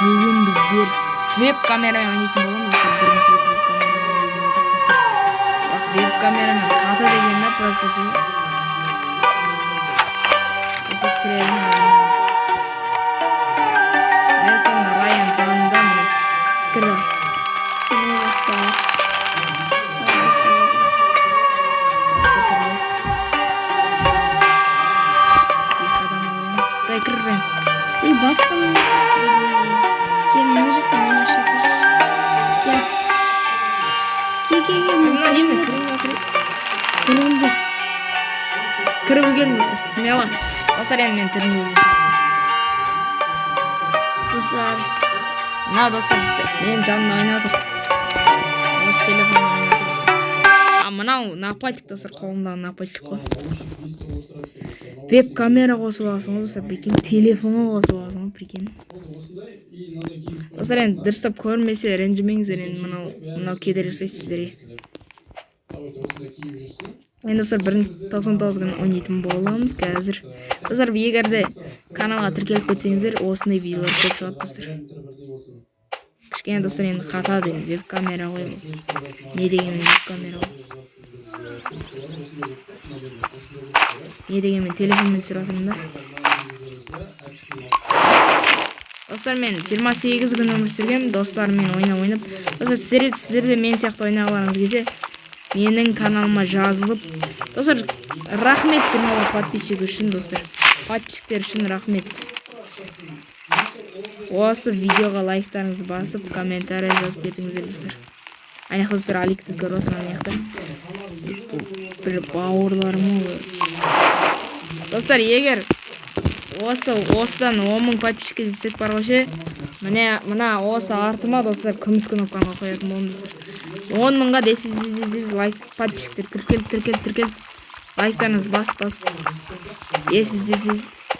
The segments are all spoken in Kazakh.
бүгін біздер веб камерамен ойнайтын боламыз. Бірінші рет веб камерамен ойнадық достар. Бірақ веб камерамен қата деген просто ше. Осы түсіремін. Мен сонда Райан жанында міне кірді. Міне бастап. Кірген. Басқа мына жаққа мен ашасыз. Кел. Мына неме кірінді. Кіріп үлгерім достар. Смело. Достар енді мен түріне үлгерім. Достар. Мына достар мен жанына ойнадық. Осы телефонға ойнадық достар. Мынау напальтик достар, қолымдағы напальтик қой. Веб камера қосып аласың достар, прикинь, телефонға қосып аласың, прикинь. Достар енді дұрыстап көрмесе ренжімеңіздер, енді мынау кедергі жасайды сіздерге. Енді достар 1.99 күн ойнайтын боламыз қазір. Достар егерде каналға тіркеліп кетсеңіздер, осындай видеолар көп шығады достар. Кішкене достар енді қатады, веб камера ғой. Не деген веб камера ғой. Не деген мен телефонмен түсіріп жатырмын да. Достар мен 28 күн өмір сүргем, достарыммен ойнап. Достар сіздер де мен сияқты ойнағыларыңыз келсе, менің каналыма жазылып. Достар рахмет 20 подписчик үшін достар. Подписчиктер үшін рахмет. Осы видеоға лайктарыңызды басып, комментарий жазып кетіңіздер достар. Аяқта достар Аликті көріп отырған аяқта. Бір бауырларым олы. Достар, егер осыдан 10.000 подписчикке жетсек бар қойшы, мына осы артыма достар күміс кнопканы қоятын болдым достар. 10.000-ға десіз лайк подписчиктер тіркеліп лайктарыңыз басып сіз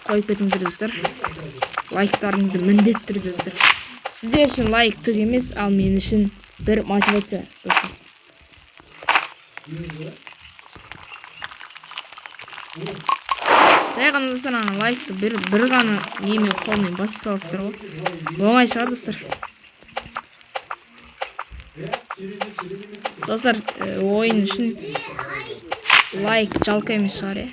қойып кетіңіздер достар. Лайктарыңызды міндетті түрде достар. Сіздер үшін лайк түк емес, ал мен үшін бір мотивация достар. Жай ғана достар, лайкты бір ғана немен қолмен баса салыстыр ғой. Оңай шығар достар. Достар, ойын үшін лайк жалко емес шығар, е.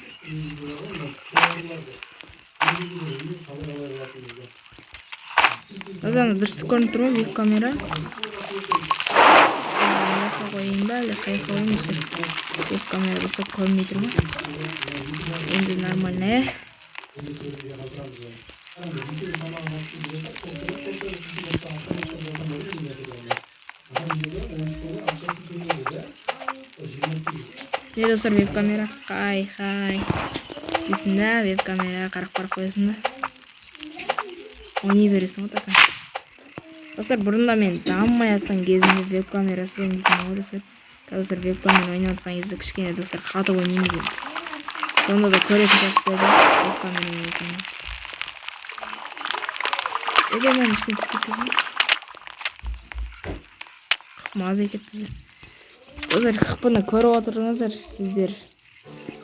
Достар, дұрысты көрініп тұр ғой веб камера. Қойын ба, әлі қайқа ойын достар. Веб камера достар көрмей тұр ма? Енді нормально, е. Не достар веб камера? Хай. Дейсің да, веб камера қарап қойсын да. Ойнай бересің ғой така. Достар, бұрында мен дамымай атқан кезімде веб камерасы ойнайтын ғой достар. Достар, веб камера ойнап атқан кезде кішкене достар қатып ойнаймыз енді. Сонда да көретін жақсылайды веб камера ойнайтын. Мен ішіне түсіп кеткізім. Маза кетті достар. Достар, қықпыны көріп отырыңыздар сіздер.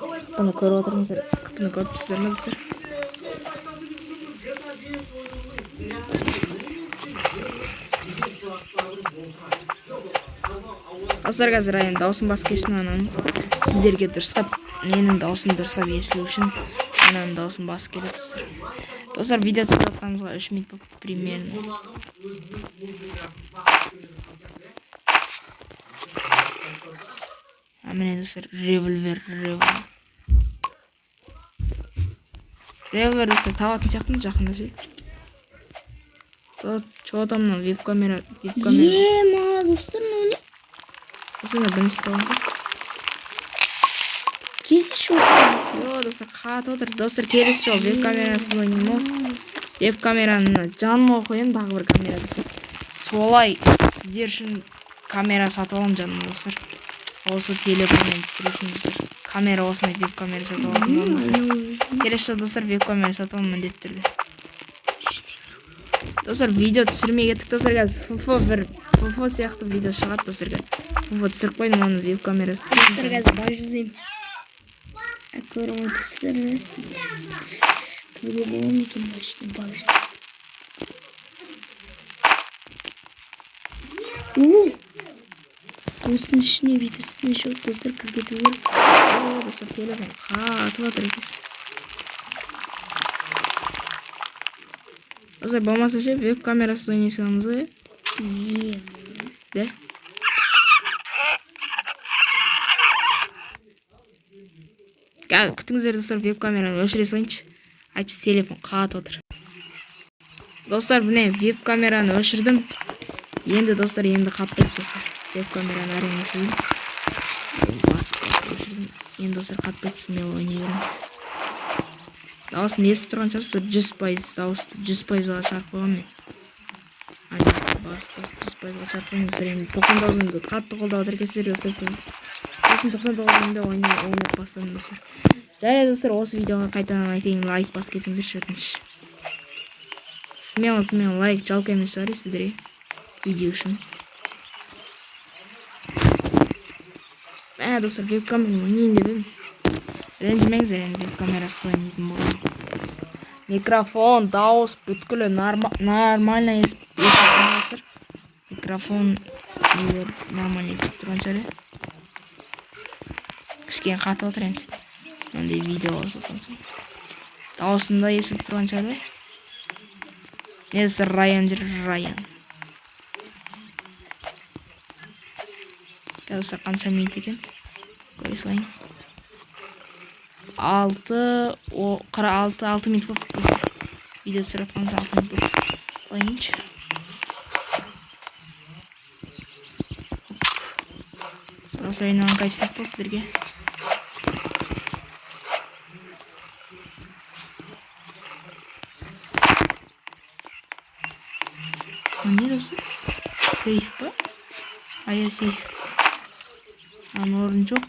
Қықпыны көріп тұрсыздар ма достар? Достар, қазір айын даусын бас кешін анам. Сіздерге дұрыстап, менің даусын дұрыстап естілу үшін ананың даусын бас келеді достар. Достар, видео түсіріп жатқанымызға 3 минут болып примерно. Міне достар, револьвер достар табатын сияқтымыз жақында ше. Чего там мына веб камера. Ема достар, не? Осында бірінші табылса. Келесі шоу қоймасын. Достар, қат отыр. Достар, келесі шоу веб камерасы ойнайым ол. Веб камераны жаныма қойым, тағы бір камера достар. Солай сіздер үшін камера сатып алам жаным достар. Осы телефонмен түсіру үшін достар. Камера осындай веб камера сатып алам достар. Келесі достар, веб камера сатып алам міндетті түрде. Достар, видео түсірмей кеттік достар, қазір фуфо сияқты видео шығады достар. Фуфо түсіріп қойдым, оның веб камерасы. Достар, қазір баг жазайым. Көріп отырсыздар нәрсін. Көре болам екен, башты баг жазайым. Осының ішіне битірсіне шығып достар кіріп кету керек. Достар телефон қатып жатыр екенсіз. Достар болмаса ше веб камерасыз ойнай саламыз ғой. Да? Қазір күтіңіздер достар, веб камераны өшіре салайыншы. Айтпыз телефон қатып отыр. Достар, міне веб камераны өшірдім. Енді достар, енді қатпайды достар. Веб камераны әрең өшірдім. Басып өшірдім. Енді достар қатпайды, смело ойнай береміз. Дауысын естіп тұрған шығарсыздар, 100% дауысты 100%-ға шығарып қойғам мен. Басып 100%-ға шығарып қойғам. Достар, енді 99-ды қатты қолдап отыр екенсіздер достар. Сосын 99-ды ойнап бастадым достар. Жарайды достар, осы видеоға қайтадан айтайын, лайк басып кетіңіздер өтініш. Смело лайк, жалко емес шығар сіздерге видео үшін. Достар, веб камерамен ойнайын деп едім. Ренжімеңіздер, енді веб камерасыз ойнайтын болдым. Микрофон, дауыс, бүткілі нормально естіп тұрған. Микрофон нормально естіп тұрған шығар. Кішкене қатып отыр енді. Мынандай видео қосылған соң. Дауысында естіп тұрған шығар. Несі Райан жүр, Райан. Қазір қанша минут екен? Көре салайын. 6 минут болып дейсің. Видео түсіріп жатқанымыз 6 минут болып. Қойыңыншы. Осы ойнаған кайф сияқты сіздерге. Не досы? Сейф па? Ая сейф. Орын жоқ.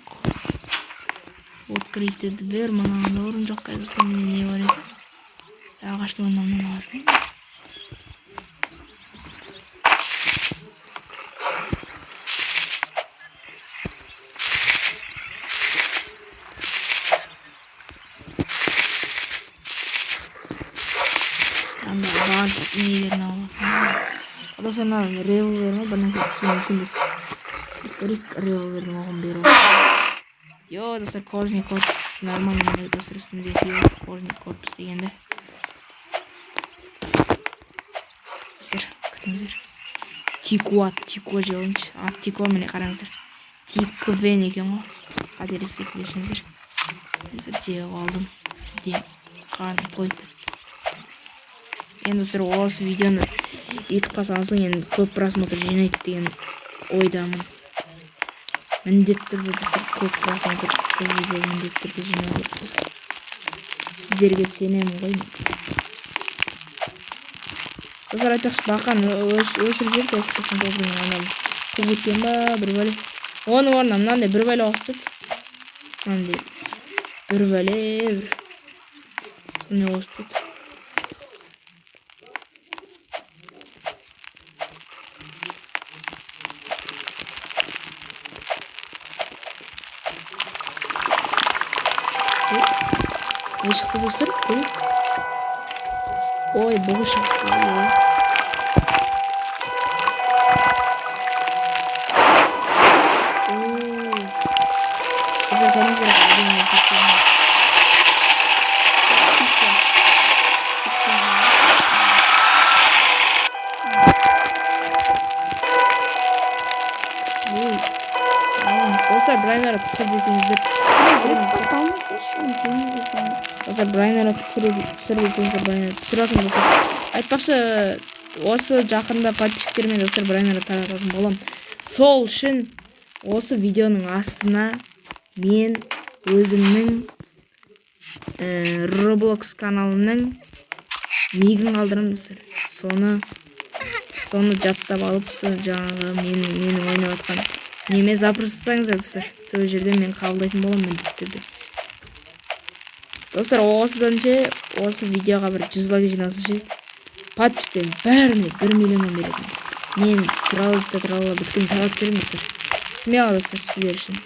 Открытый дверь, мына орын жоқ. Қазір не бар еді? Ағашты оннан аласың. Достар, револверні бір нәрсе түсу мүмкін емес. Біз көрейік револвердің оғын беру. Йо, достар, кожный корпус нормально, достар, үстінде кожный корпус дегенде. Достар, күтіңіздер. Тико же ойыншы. Ат Тико міне қараңыздар. Тиквен екен ғой. Қателес кетпесіңіздер. Достар, жеғіп алдым. Дем, қарным тойып. Енді достар, осы видеоны етіп қасаңызың, енді көп просмотр жинайды деген ойдамын. Міндетті түрде достар, көп просмотр бұл видео міндетті түрде жинайды достар. Сіздерге сенемін ғой. Достар, айтпақшы бақан өшіріп жіберді, осы 99-ның анау көп өткен ба, бір бәле. Оның орнына мынандай бір бәле қосып еді. Мынандай бір бәле, не қосып еді. Не шықты достар? Ой, бұғы шықты. Қыздар көріңіздер. Достар, брайнер түсір десеңіздер. Достар, брайнер түсір десеңіздер, брайнер түсіретін достар. Айтпақшы, осы жақында подписчиктермен достар брайнер тарататын болам. Сол үшін осы видеоның астына мен өзімнің Roblox каналының нигін қалдырам достар. Соны жаттап алып, жаңағы менің ойнап атқан неме запросттаңыздар достар. Сол жерде мен қабылдайтын болам міндетті түрде. Достар, осыдан ше, осы видеоға бір 100 лайк жинасы ше, подписчиктердің бәріне 1 миллионнан беретін. Мен туралы бүткін таратып беремін достар. Смело достар, сіздер үшін.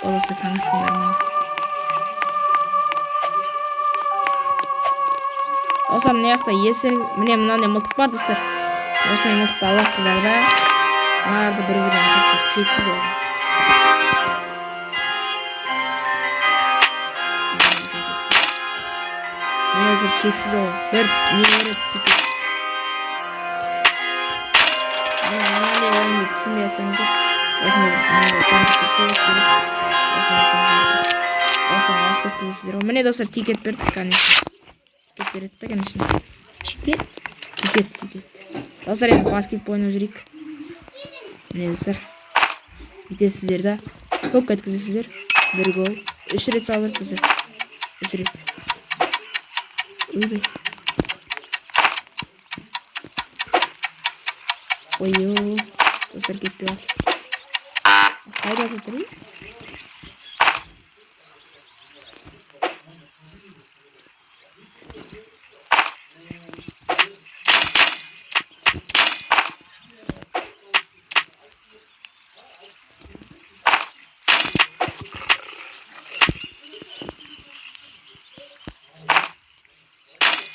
Olası tanıttığım bana. Dostlar ne yakta yesin. Mine mınандай mıltık var dostlar. Осындай мылтықты аласыздар да. Аналарды бір-бірден достар чексіз ол. Міне достар чексіз ол. Бір не береді типа. Мынандай ойынды түсінбей жатсаңыздар. Осындай компьютер керек керек. Осыны уақыт өткізесіздер. Міне достар тикет бердік, конечно. Тикет береді да, конечно. Тикет. Достар енді баскетбол ойнап жүрейік. Міне достар. Бүйтесіздер да. Көп өткізесіздер. Бір гол. 3 рет салып достар. 3 рет. Ойбай. Ойо. Достар кетпей жатыр. Қайда жатыр?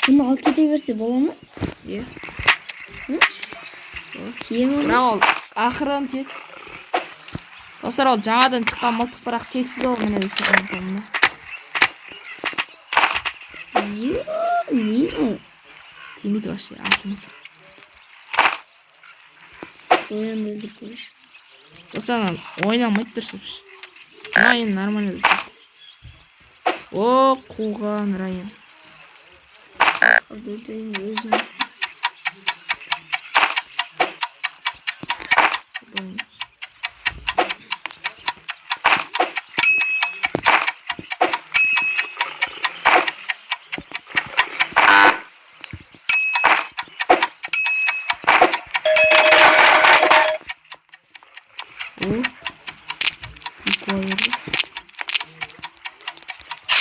Bunu alt kete verse bola mı? Иә. Тие ма? Бірақ ол ақырын тиеді. Достар ол жаңадан шыққан мылтық, бірақ чексіз ол. Міне достар мына. Не? Тимейді вообще, ашымайды. Оянды көріш. Достар ойнамайды дұрыс. Райын нормально достар. О, қуған райын. Сабырдың өзім.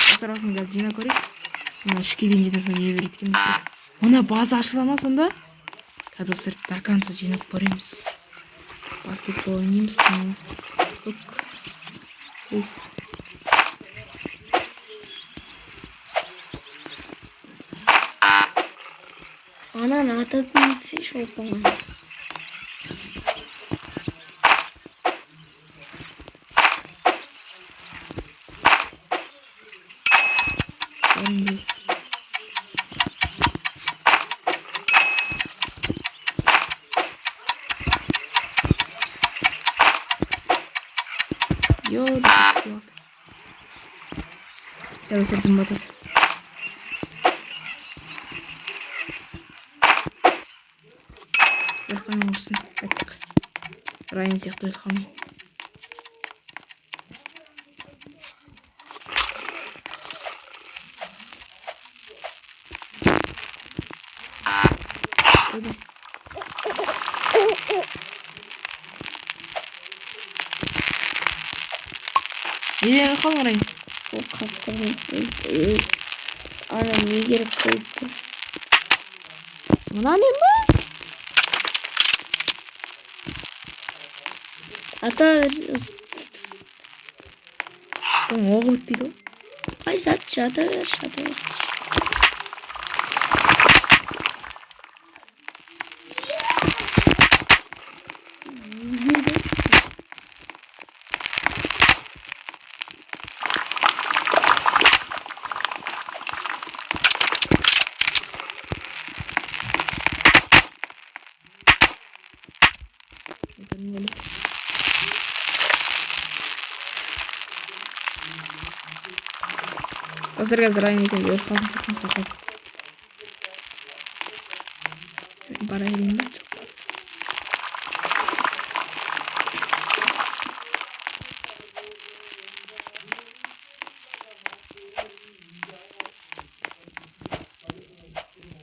Достар осыны қазір жинап көрейік. Мына ішке келгенде соң не береді екен достар. Мына база ашыла ма сонда? Достар до конца жинап көреміз достар. Баскетбол ойнаймыз. Ананы ататын етсе шолып қалған. Yo, da kaçtı oldu. Ya sırtım batır. Uyukan olsun. Baktık. Ryan сияқты uyukamay. Öyle. Неден қалың Райын? Ол қасқырдың. Ана не керек қойыпты. Мына мен ба? Ата берсі. Оның оғы бітпейді ғой. Ай сатшы, ата берсі. Dostlar қазір Райын екен өліп қалдым сақтан қорқады. Бара берейін ба?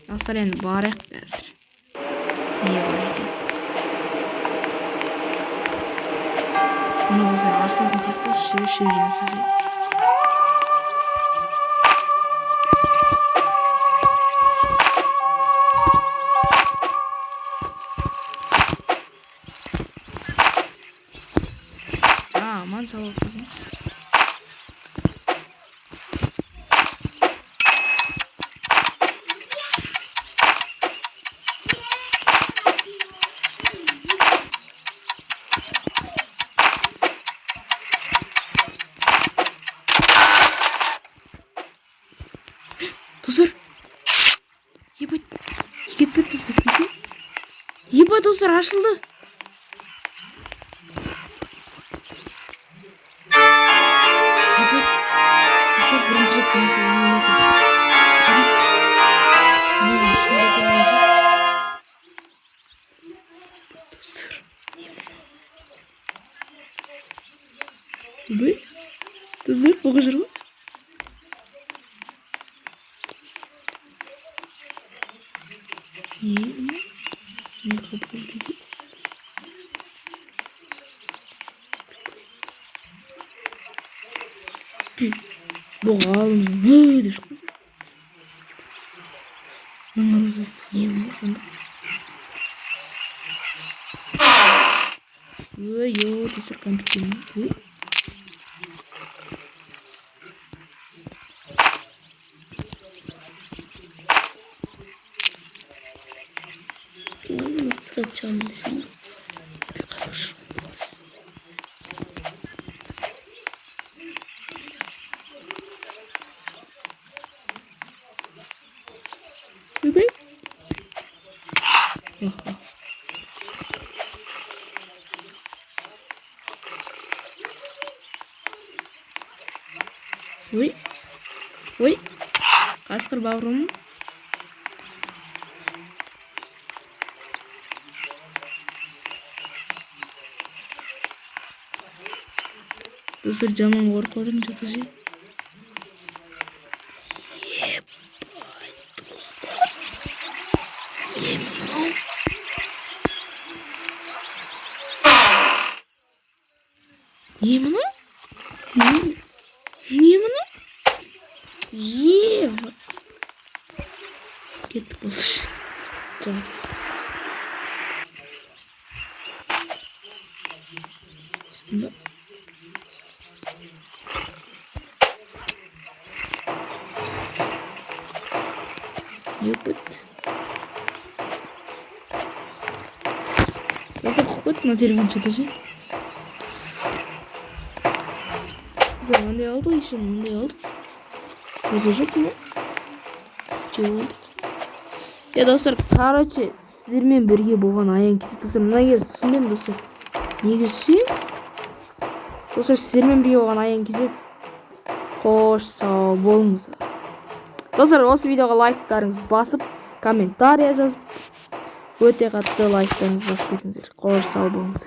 Dostlar енді барайық қазір. Не бар екен? Мына достар ашылатын сияқты шөп жинаса жайды. Aman sağ ol kızım. Опа, достар, ашылды. Опа. Достар, бірінші рет көмесі ойнайтын. Мені ішінде көмейді. Достар, не мына? Бұл? Достар, бұғы жүр ғой. Не қабыл дейді. Бұға алымызың деп шықпаса. Ныңырыз басы не бұл сонда? Ой, достар, компьютерім. Ой. Зачем десем? Қазақша. Өбей? Ой. Ой. Қасқыр бауырым. Достар, жаман қорқып отырмын жата жей. Достар. Не мына? Не мына? Кеттік болшы. Жамас. Үстінде. Ёпыт. Достар, құқпыт, мына телефон жата жей. Достар, мындай алдық, еще мындай алдық. Өзі жоқ mu? Жеп алдық. Достар, короче, сіздермен бірге болған аян кезі. Достар, мына кез түсіндім, достар. Негізі достар, сіздермен бірге болған аян кезі. Қош, сау болыңыздар. Достар, осы видеоға лайктарыңыз басып, комментария жазып, өте қатты лайктарыңыз басып кетіңіздер. Қош, сау болыңыздар.